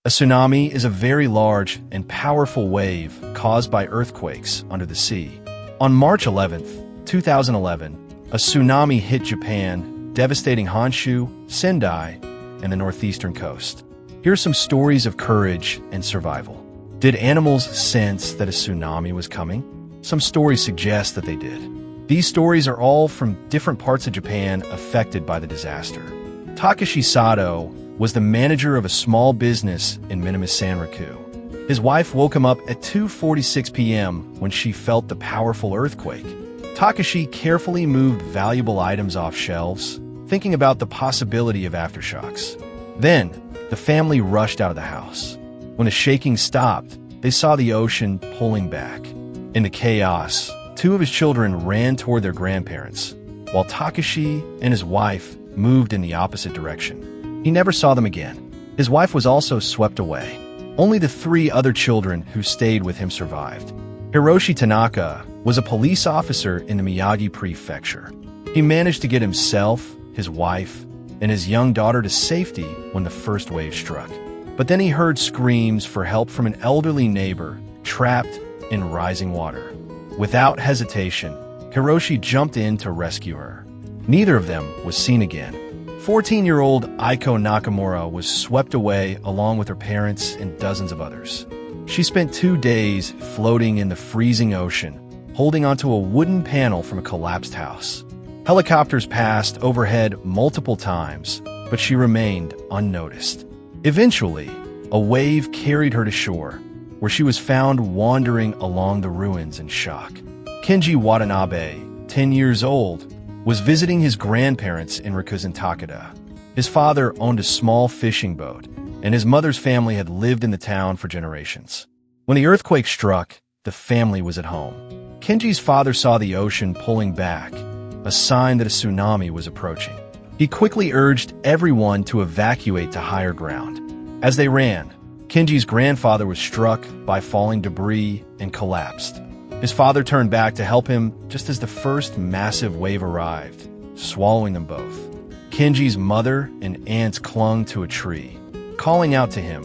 A tsunami is a very large and powerful wave caused by earthquakes under the sea. On March 11, 2011, a tsunami hit Japan, devastating Honshu, Sendai, and the northeastern coast. Here are some stories of courage and survival. Did animals sense that a tsunami was coming? Some stories suggest that they did. These stories are all from different parts of Japan affected by the disaster. Takashi Sato was the manager of a small business in Minami-Sanraku. His wife woke him up at 2:46 p.m. when she felt the powerful earthquake. Takashi carefully moved valuable items off shelves, thinking about the possibility of aftershocks. Then, the family rushed out of the house. When the shaking stopped, they saw the ocean pulling back. In the chaos, two of his children ran toward their grandparents, while Takashi and his wife moved in the opposite direction. He never saw them again. His wife was also swept away. Only the three other children who stayed with him survived. Hiroshi Tanaka was a police officer in the Miyagi Prefecture. He managed to get himself, his wife, and his young daughter to safety when the first wave struck. But then he heard screams for help from an elderly neighbor trapped in rising water. Without hesitation, Hiroshi jumped in to rescue her. Neither of them was seen again. 14-year-old Aiko Nakamura was swept away along with her parents and dozens of others. She spent 2 days floating in the freezing ocean, holding onto a wooden panel from a collapsed house. Helicopters passed overhead multiple times, but she remained unnoticed. Eventually, a wave carried her to shore, where she was found wandering along the ruins in shock. Kenji Watanabe, 10 years old, was visiting his grandparents in Rikuzen Takeda. His father owned a small fishing boat, and his mother's family had lived in the town for generations. When the earthquake struck, the family was at home. Kenji's father saw the ocean pulling back, a sign that a tsunami was approaching. He quickly urged everyone to evacuate to higher ground. As they ran, Kenji's grandfather was struck by falling debris and collapsed. His father turned back to help him just as the first massive wave arrived, swallowing them both. Kenji's mother and aunts clung to a tree, calling out to him,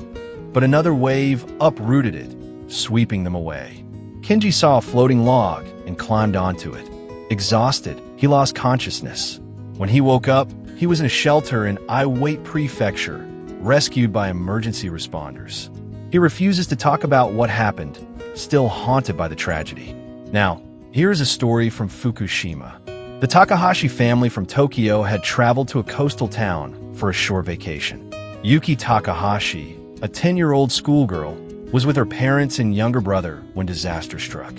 but another wave uprooted it, sweeping them away. Kenji saw a floating log and climbed onto it. Exhausted, he lost consciousness. When he woke up, he was in a shelter in Iwate Prefecture, rescued by emergency responders. He refuses to talk about what happened, still haunted by the tragedy. Now, here is a story from Fukushima. The Takahashi family from Tokyo had traveled to a coastal town for a short vacation. Yuki Takahashi, a 10-year-old schoolgirl, was with her parents and younger brother when disaster struck.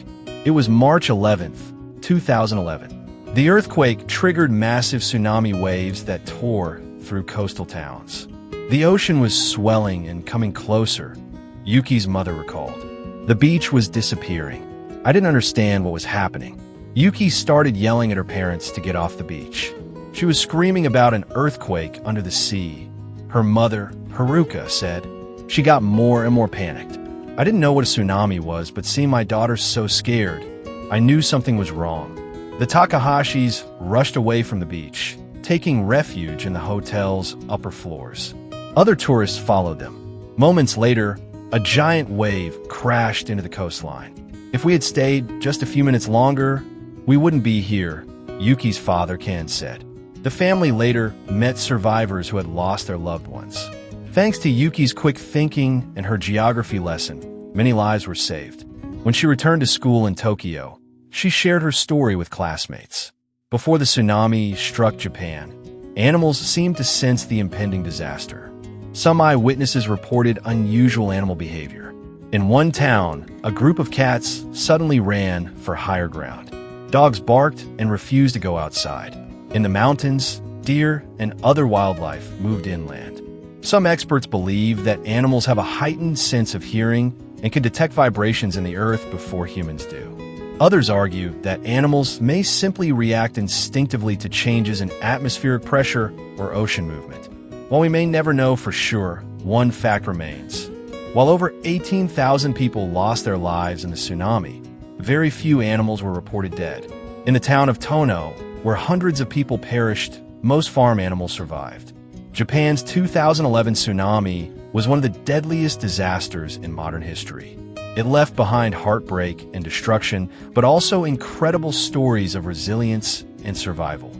It was March 11, 2011. The earthquake triggered massive tsunami waves that tore through coastal towns. The ocean was swelling and coming closer, Yuki's mother recalled. The beach was disappearing. I didn't understand what was happening. Yuki started yelling at her parents to get off the beach. She was screaming about an earthquake under the sea. Her mother, Haruka, said she got more and more panicked. I didn't know what a tsunami was, but seeing my daughter so scared, I knew something was wrong. The Takahashis rushed away from the beach, taking refuge in the hotel's upper floors. Other tourists followed them. Moments later, a giant wave crashed into the coastline. If we had stayed just a few minutes longer, we wouldn't be here, Yuki's father, Ken, said. The family later met survivors who had lost their loved ones. Thanks to Yuki's quick thinking and her geography lesson, many lives were saved. When she returned to school in Tokyo, she shared her story with classmates. Before the tsunami struck Japan, animals seemed to sense the impending disaster. Some eyewitnesses reported unusual animal behavior. In one town, a group of cats suddenly ran for higher ground. Dogs barked and refused to go outside. In the mountains, deer and other wildlife moved inland. Some experts believe that animals have a heightened sense of hearing and can detect vibrations in the earth before humans do. Others argue that animals may simply react instinctively to changes in atmospheric pressure or ocean movement. While we may never know for sure, one fact remains. While over 18,000 people lost their lives in the tsunami, very few animals were reported dead. In the town of Tono, where hundreds of people perished, most farm animals survived. Japan's 2011 tsunami was one of the deadliest disasters in modern history. It left behind heartbreak and destruction, but also incredible stories of resilience and survival.